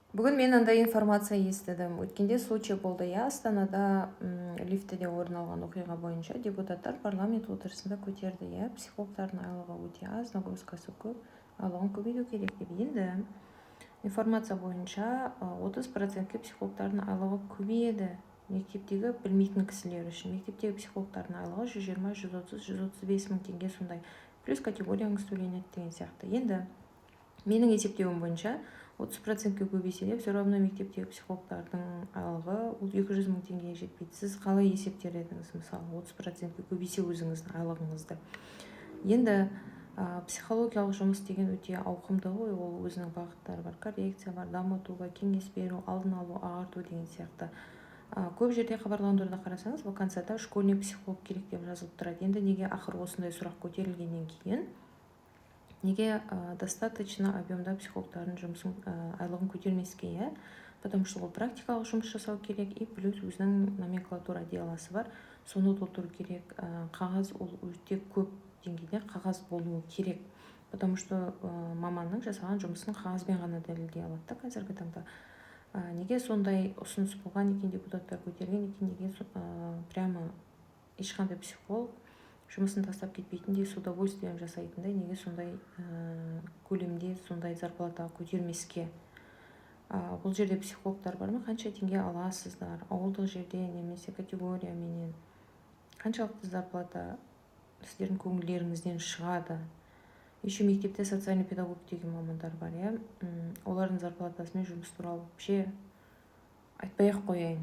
Бүгін мен андай информация естідім. Өткенде случай болды, иә, Астанада лифтіде орын алған оқиға бойынша депутаттар парламент отырысында көтерді, иә, психологтардың айлығы өте аз, нагрузкасы көп, айлығын көбейту керек деп. Енді информация бойынша 30%-ке психологтардың айлығы көбейеді. Мектептегі білмейтін кісілер үшін мектептегі психологтардың айлығы 120, 130, 135 мың теңге, сондай плюс категорияңыз төленеді деген сияқты. Енді менің есептеуім бойынша 30%-ке көбейсе де все равно мектептегі психологтардың айлығы ол 200 мың теңгеге жетпейді. Сіз қалай есептер едіңіз, мысалы 30%-ке көбейсе өзіңіздің айлығыңызды? Енді психологиялық жұмыс деген өте ауқымды ғой, ол өзінің бағыттары бар, коррекция бар, дамытуға, кеңес беру, алдын алу, ағарту деген сияқты. Көп жерде хабарландыруда қарасаңыз, вакансияда школьный психолог керек деп жазылып тұрады. Енді неге ақыр осындай сұрақ көтерілгеннен кейін неге достаточно объемда психологтардың жұмысын айлығын көтермеске, иә? Потому что ол практикалық жұмыс жасау керек, и плюс өзінің номенклатура деласы бар, соны толтыру керек. Қағаз ол өте көп деңгейде қағаз болуы керек, потому что маманның жасаған жұмысын қағазбен ғана дәлелдей алады да қазіргі таңда. Неге сондай ұсыныс болған екен, депутаттар көтерген екен, неге прямо ешқандай психолог жұмысын тастап кетпейтіндей, с удовольствием жасайтындай, неге сондай көлемде сондай зарплатаға көтермеске? Бұл жерде психологтар бар ма? Қанша теңге аласыздар? Ауылдық жерде немесе категория менен қаншалықты зарплата сіздердің көңілдеріңізден шығады? Еще мектепте социальный педагог деген мамандар бар, иә? Олардың зарплатасы мен жұмыс туралы вообще айтпай-ақ қояйын.